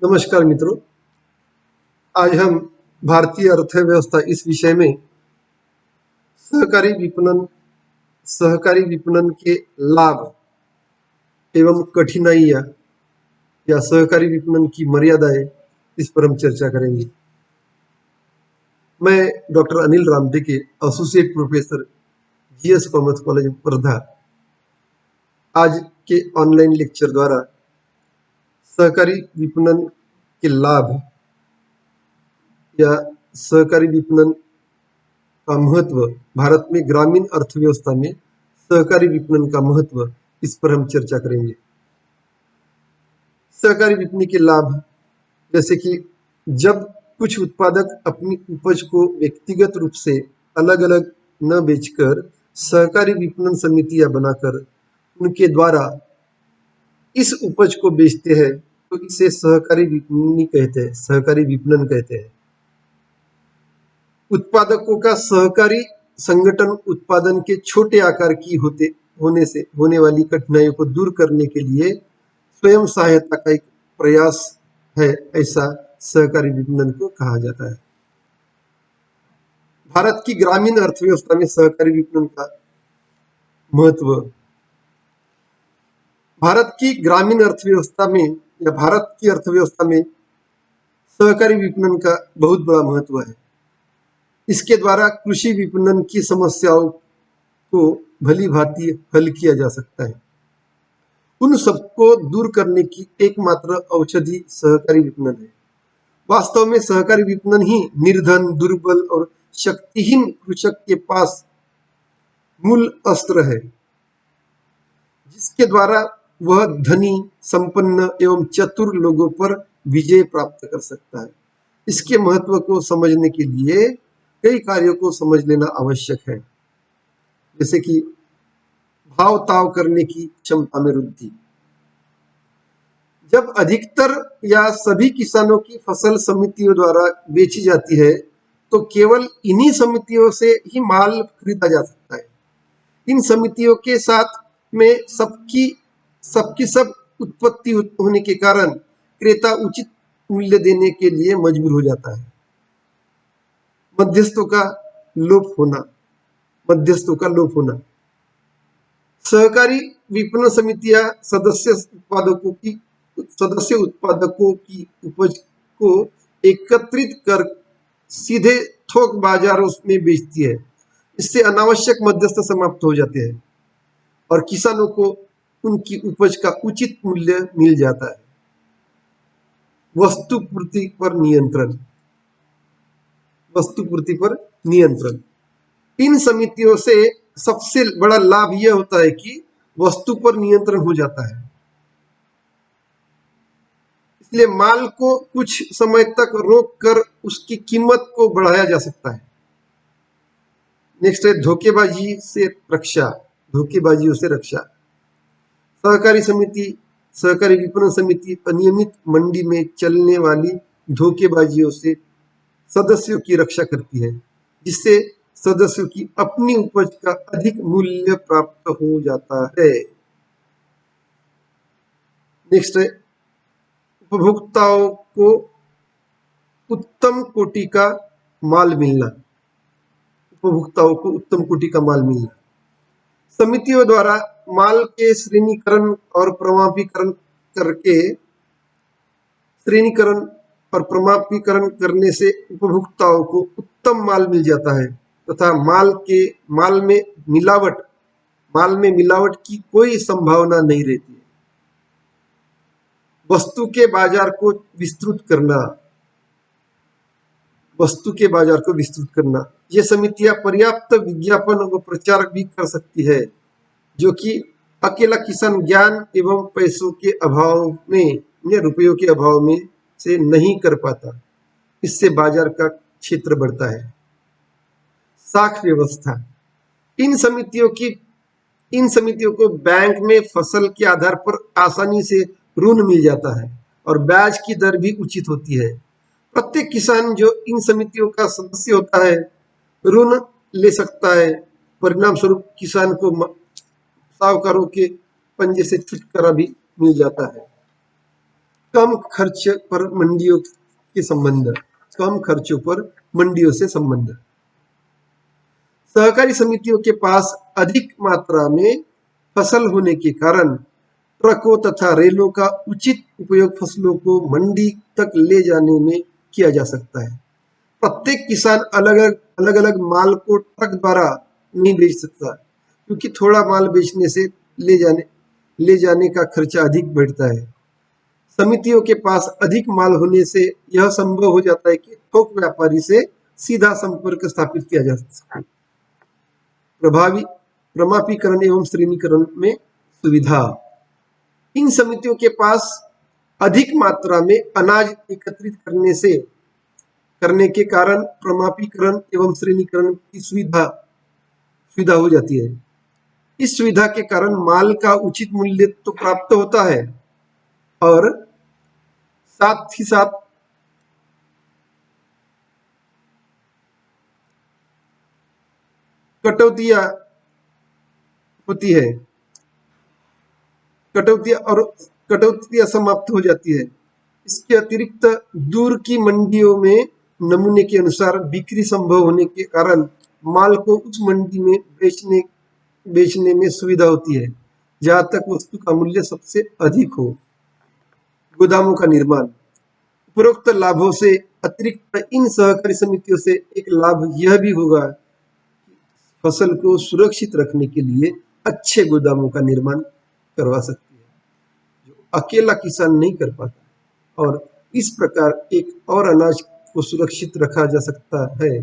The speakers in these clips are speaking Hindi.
नमस्कार मित्रों। आज हम भारतीय अर्थव्यवस्था इस विषय में सहकारी विपणन सहकारी विपणन के लाभ एवं कठिनाइयाँ या सहकारी विपणन की मर्यादाएं इस पर हम चर्चा करेंगे। मैं doctor Anil Ramteke, associate professor, GS commerce college Wardha, आज के ऑनलाइन लेक्चर द्वारा सहकारी विपणन के लाभ या सहकारी विपणन का महत्व, भारत में ग्रामीण अर्थव्यवस्था में सहकारी विपणन का महत्व, इस पर हम चर्चा करेंगे। सहकारी विपणन के लाभ, जैसे कि जब कुछ उत्पादक अपनी उपज को व्यक्तिगत रूप से अलग अलग न बेचकर सहकारी विपणन समितियां बनाकर उनके द्वारा इस उपज को बेचते हैं, तो इसे सहकारी विपणन कहते हैं, सहकारी विपणन कहते हैं। उत्पादकों का सहकारी संगठन उत्पादन के छोटे आकार की होने वाली कठिनाइयों को दूर करने के लिए स्वयं सहायता का एक प्रयास है, ऐसा सहकारी विपणन को कहा जाता है। भारत की ग्रामीण अर्थव्यवस्था में सहकारी विपणन का महत्व। भारत की ग्रामीण अर्थव्यवस्था में या भारत की अर्थव्यवस्था में सहकारी विपणन का बहुत बड़ा महत्व है। इसके द्वारा कृषि विपणन की समस्याओं को भली भांति हल किया जा सकता है। उन सबको दूर करने की एकमात्र औषधि सहकारी विपणन है। वास्तव में सहकारी विपणन ही निर्धन, दुर्बल और शक्तिहीन कृषक के पास मूल अस्त्र है, जिसके द्वारा वह धनी, संपन्न एवं चतुर लोगों पर विजय प्राप्त कर सकता है। इसके महत्व को समझने के लिए कई कार्यों को समझ लेना आवश्यक है, जैसे कि भाव ताव करने की क्षमता में वृद्धि। जब अधिकतर या सभी किसानों की फसल समितियों द्वारा बेची जाती है, तो केवल इन्हीं समितियों से ही माल खरीदा जा सकता है। इन समितियों के साथ में सबकी सब उत्पत्ति होने के कारण क्रेता उचित मूल्य देने के लिए मजबूर हो जाता है। मध्यस्थों का लोप होना। सहकारी विपणन समितियां सदस्य उत्पादकों की उपज को एकत्रित कर सीधे थोक बाजारों में बेचती है। इससे अनावश्यक मध्यस्थ समाप्त हो जाते हैं और किसानों को उनकी उपज का उचित मूल्य मिल जाता है। वस्तुपूर्ति पर नियंत्रण। इन समितियों से सबसे बड़ा लाभ यह होता है कि वस्तु पर नियंत्रण हो जाता है, इसलिए माल को कुछ समय तक रोक कर उसकी कीमत को बढ़ाया जा सकता है। नेक्स्ट है धोखेबाजियों से रक्षा। सहकारी विपणन समिति अनियमित मंडी में चलने वाली धोखेबाजियों से सदस्यों की रक्षा करती है, जिससे सदस्यों की अपनी उपज का अधिक मूल्य प्राप्त हो जाता है। नेक्स्ट है उपभोक्ताओं को उत्तम कोटि का माल मिलना। समितियों द्वारा माल के श्रेणीकरण और प्रमाणीकरण करने से उपभोक्ताओं को उत्तम माल मिल जाता है तथा माल में मिलावट की कोई संभावना नहीं रहती है। वस्तु के बाजार को विस्तृत करना। ये समितियां पर्याप्त विज्ञापन व प्रचार भी कर सकती है, जो कि अकेला किसान ज्ञान एवं पैसों के अभाव में या रुपयों के अभाव में से नहीं कर पाता। इससे बाजार का क्षेत्र बढ़ता है। साख व्यवस्था। इन समितियों को बैंक में फसल के आधार पर आसानी से ऋण मिल जाता है और ब्याज की दर भी उचित होती है। प्रत्येक किसान जो इन समितियों का सदस्य होता है ऋण ले सकता है। परिणाम स्वरूप किसान को साहूकारों के पंजे से छुटकारा भी मिल जाता है। कम खर्च पर मंडियों के संबंध, कम खर्चों पर मंडियों से संबंध। सहकारी समितियों के पास अधिक मात्रा में फसल होने के कारण ट्रकों तथा रेलों का उचित उपयोग फसलों को मंडी तक ले जाने में किया जा सकता है। प्रत्येक किसान अलग अलग माल को ट्रक द्वारा नहीं बेच सकता, क्योंकि थोड़ा माल बेचने से ले जाने का खर्चा अधिक बढ़ता है। समितियों के पास अधिक माल होने से यह संभव हो जाता है कि थोक व्यापारी से सीधा संपर्क स्थापित किया जा सके। प्रभावी प्रमापीकरण एवं श्रेणीकरण में सुविधा। इन समितियों के पास अधिक मात्रा में अनाज एकत्रित करने के कारण प्रमापीकरण एवं श्रेणीकरण की सुविधा हो जाती है। इस सुविधा के कारण माल का उचित मूल्य तो प्राप्त होता है और साथ ही साथ कटौतियां होती है, कटौतियां समाप्त हो जाती है। इसके अतिरिक्त दूर की मंडियों में नमूने के अनुसार बिक्री संभव होने के कारण माल को उस मंडी में बेचने में सुविधा होती है जहां तक वस्तु का मूल्य सबसे अधिक हो। गोदामों का निर्माण। उपरोक्त लाभों से अतिरिक्त इन सहकारी समितियों से एक लाभ यह भी होगा, फसल को सुरक्षित रखने के लिए अच्छे गोदामों का निर्माण करवा सकती है, जो अकेला किसान नहीं कर पाता, और इस प्रकार एक और अनाज को सुरक्षित रखा जा सकता है।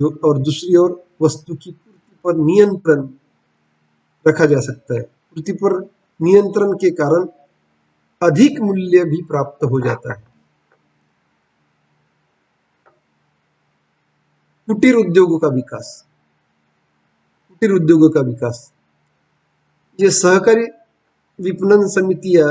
जो और दूसरी ओर वस्तु की पूर्ति पर नियंत्रण रखा जा सकता है। पूर्ति पर नियंत्रण के कारण अधिक मूल्य भी प्राप्त हो जाता है। कुटीर उद्योगों का विकास। कुटीर उद्योगों का विकास। ये सहकारी विपणन समितियां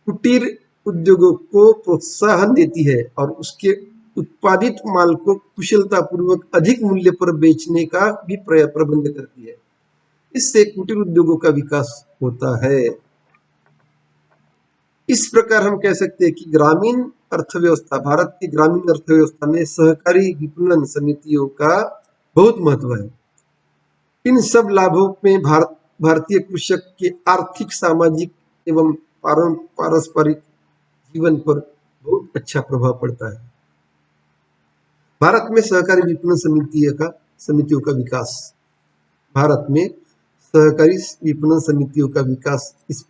कुटीर उद्योगों को प्रोत्साहन देती है और उसके उत्पादित माल को कुशलता पूर्वक अधिक मूल्य पर बेचने का भी प्रबंध करती है। इससे कुटीर उद्योगों का विकास होता है। इस प्रकार हम कह सकते हैं कि ग्रामीण अर्थव्यवस्था, भारत की ग्रामीण अर्थव्यवस्था में सहकारी विपणन समितियों का बहुत महत्व है। इन सब लाभों में भारतीय कृषक के आर्थिक, सामाजिक एवं पारस्परिक जीवन पर बहुत अच्छा प्रभाव पड़ता है। भारत में सहकारी विपणन समितियों का विकास। भारत में सहकारी विपणन समितियों का विकास इस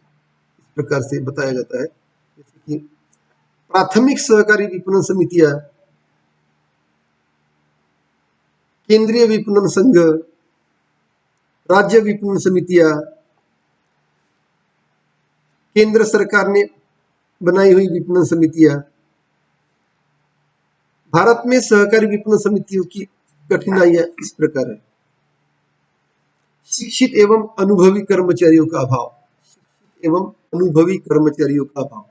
प्रकार से बताया जाता है, जैसे कि प्राथमिक सहकारी विपणन समितियां, केंद्रीय विपणन संघ, राज्य विपणन समितियां, केंद्र सरकार ने बनाई हुई विपणन समितियां। भारत में सहकारी विपणन समितियों की कठिनाइयां इस प्रकार है। शिक्षित एवं अनुभवी कर्मचारियों का अभाव। एवं अनुभवी कर्मचारियों का अभाव।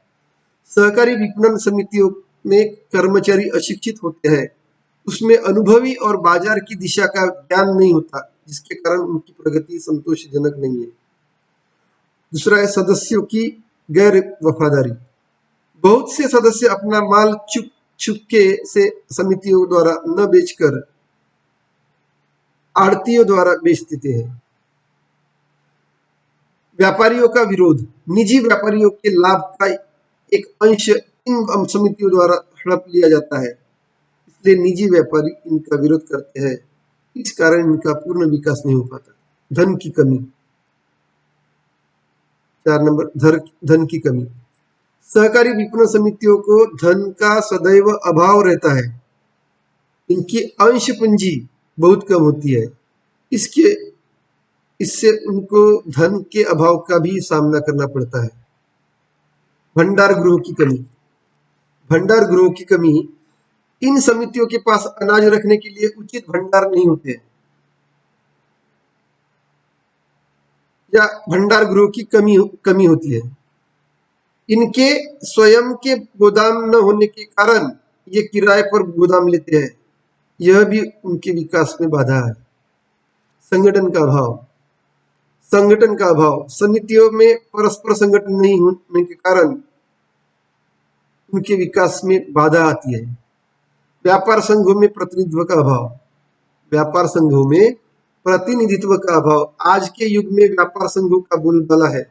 सहकारी विपणन समितियों में कर्मचारी अशिक्षित होते हैं, उसमें अनुभवी और बाजार की दिशा का ज्ञान नहीं होता, जिसके कारण उनकी प्रगति संतोषजनक नहीं है। दूसरा है सदस्यों की गैर वफादारी। बहुत से सदस्य अपना माल चुपके से समितियों द्वारा न बेचकर आड़तियों द्वारा बेच देते हैं। व्यापारियों का विरोध। निजी व्यापारियों के लाभ का एक अंश इन समितियों द्वारा हड़प लिया जाता है, इसलिए निजी व्यापारी इनका विरोध करते हैं। इस कारण इनका पूर्ण विकास नहीं हो पाता। धन की कमी। 4 नंबर, धन की कमी। सहकारी विपणन समितियों को धन का सदैव अभाव रहता है। इनकी अंश पूंजी बहुत कम होती है। इससे उनको धन के अभाव का भी सामना करना पड़ता है। भंडार गृह की कमी। भंडार गृह की कमी। इन समितियों के पास अनाज रखने के लिए उचित भंडार नहीं होते, या भंडार गृह की कमी होती है। इनके स्वयं के गोदाम न होने के कारण ये किराए पर गोदाम लेते हैं, यह भी उनके विकास में बाधा है। संगठन का अभाव। संगठन का अभाव। समितियों में परस्पर संगठन नहीं होने के कारण उनके विकास में बाधा आती है। व्यापार संघों में प्रतिनिधित्व का अभाव, व्यापार संघों में प्रतिनिधित्व का अभाव। आज के युग में व्यापार संघों का बोलबाला है,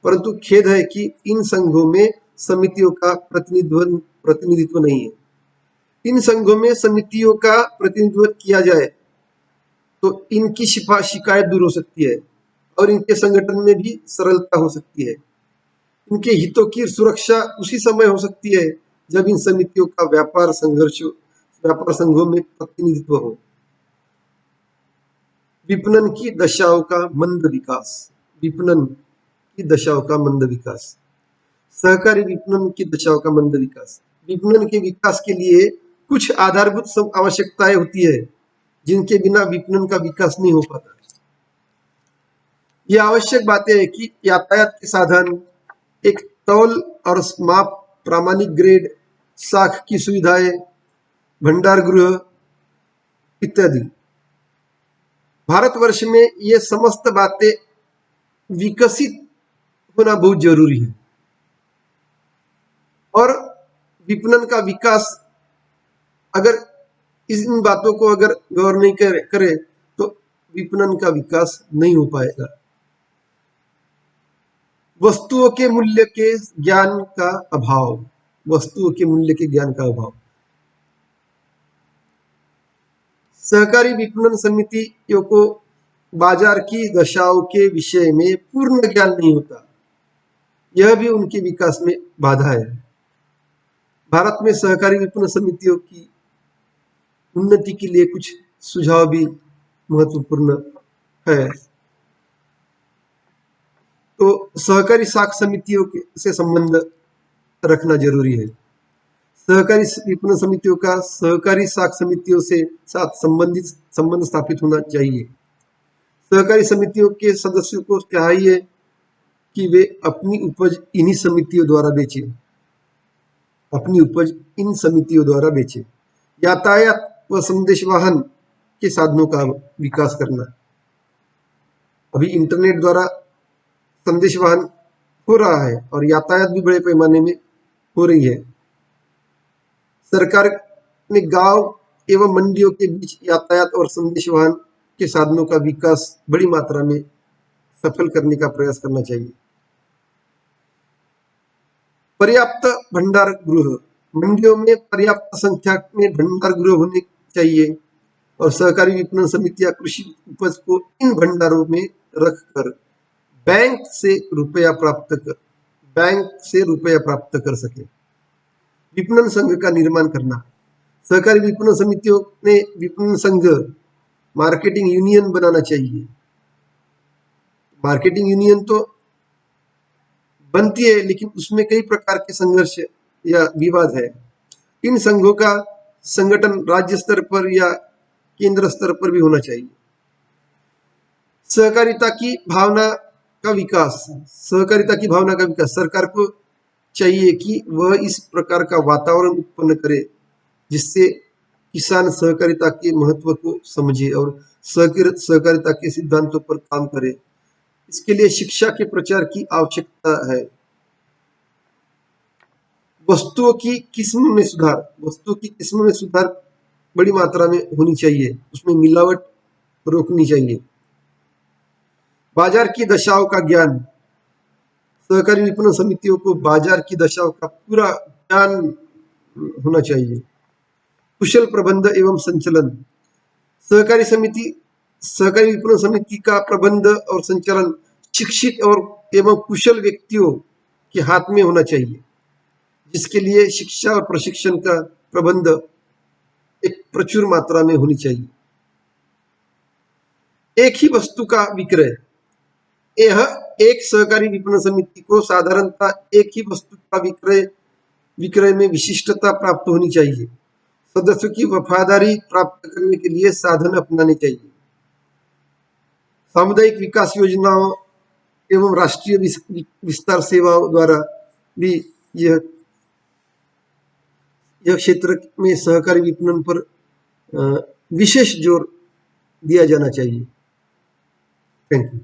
परंतु खेद है कि इन संघों में समितियों का प्रतिनिधित्व नहीं है। इन संघों में समितियों का प्रतिनिधित्व किया जाए तो इनकी शिकायत दूर हो सकती है और इनके संगठन में भी सरलता हो सकती है। इनके हितों की सुरक्षा उसी समय हो सकती है जब इन समितियों का व्यापार संघों में प्रतिनिधित्व हो। विपणन की दशाओं का मंद विकास, विपणन की दशाओं का मंद विकास, सहकारी विपणन की दशाओं का मंद विकास। विपणन के विकास के लिए कुछ आधारभूत आवश्यकताएं होती है जिनके बिना विपणन का विकास नहीं हो पाता। ये आवश्यक बातें हैं कि यातायात के साधन, एक तौल और माप प्रामाणिक ग्रेड, साख की सुविधाएं, भंडार गृह इत्यादि। भारतवर्ष में ये समस्त बातें विकसित होना बहुत जरूरी है और विपणन का विकास अगर इन बातों को अगर गौर नहीं करे तो विपणन का विकास नहीं हो पाएगा। वस्तुओं के मूल्य के ज्ञान का अभाव, वस्तुओं के मूल्य के ज्ञान का अभाव। सहकारी विपणन समितियों को बाजार की दशाओं के विषय में पूर्ण ज्ञान नहीं होता, यह भी उनके विकास में बाधा है। भारत में सहकारी विपणन समितियों की उन्नति के लिए कुछ सुझाव भी महत्वपूर्ण है। तो सहकारी साख समितियों से संबंध रखना जरूरी है। सहकारी विपणन समितियों का सहकारी साख समितियों से साथ संबंध स्थापित होना चाहिए। सहकारी समितियों के सदस्यों को चाहिए कि वे अपनी उपज इन्हीं समितियों द्वारा बेचें, अपनी उपज इन समितियों द्वारा बेचें। यातायात व संदेश वाहन के साधनों का विकास करना। अभी इंटरनेट द्वारा संदेश वाहन हो रहा है और यातायात भी बड़े पैमाने में हो रही है। सरकार ने गांव एवं मंडियों के बीच यातायात और संदेश वाहन के साधनों का विकास बड़ी मात्रा में सफल करने का प्रयास करना चाहिए। पर्याप्त भंडार गृह, मंडियों में पर्याप्त संख्या में भंडार गृह होने चाहिए और सहकारी विपणन समितियां कृषि उपज को इन भंडारों में रखकर बैंक से रुपया प्राप्त कर सके। विपणन संघ का निर्माण करना। सहकारी विपणन समितियों ने विपणन संघ, मार्केटिंग यूनियन बनाना चाहिए। मार्केटिंग यूनियन तो बनती है लेकिन उसमें कई प्रकार के संघर्ष या विवाद है। इन संघों का संगठन राज्य स्तर पर या केंद्र स्तर पर भी होना चाहिए। सहकारिता की भावना का विकास, सहकारिता की भावना का विकास। सरकार को चाहिए कि वह इस प्रकार का वातावरण उत्पन्न करे जिससे किसान सहकारिता के महत्व को समझे और सहकारिता के सिद्धांतों पर काम करे। इसके लिए शिक्षा के प्रचार की आवश्यकता है। वस्तुओं की किस्म में सुधार, वस्तुओं की किस्म में सुधार बड़ी मात्रा में होनी चाहिए, उसमें मिलावट रोकनी चाहिए। बाजार की दशाओं का ज्ञान, सहकारी विपणन समितियों को बाजार की दशाओं का पूरा ज्ञान होना चाहिए। कुशल प्रबंध एवं संचालन, सहकारी विपणन समिति का प्रबंध और संचालन शिक्षित और एवं कुशल व्यक्तियों के हाथ में होना चाहिए, जिसके लिए शिक्षा और प्रशिक्षण का प्रबंध एक प्रचुर मात्रा में होनी चाहिए। एक ही वस्तु का विक्रय, यह एक सहकारी विपणन समिति को साधारणतः एक ही वस्तु का विक्रय में विशिष्टता प्राप्त होनी चाहिए। सदस्यों की वफादारी प्राप्त करने के लिए साधन अपनाने चाहिए। सामुदायिक विकास योजनाओं एवं राष्ट्रीय विस्तार सेवाओं द्वारा भी यह क्षेत्र में सहकारी विपणन पर विशेष जोर दिया जाना चाहिए। Thank you.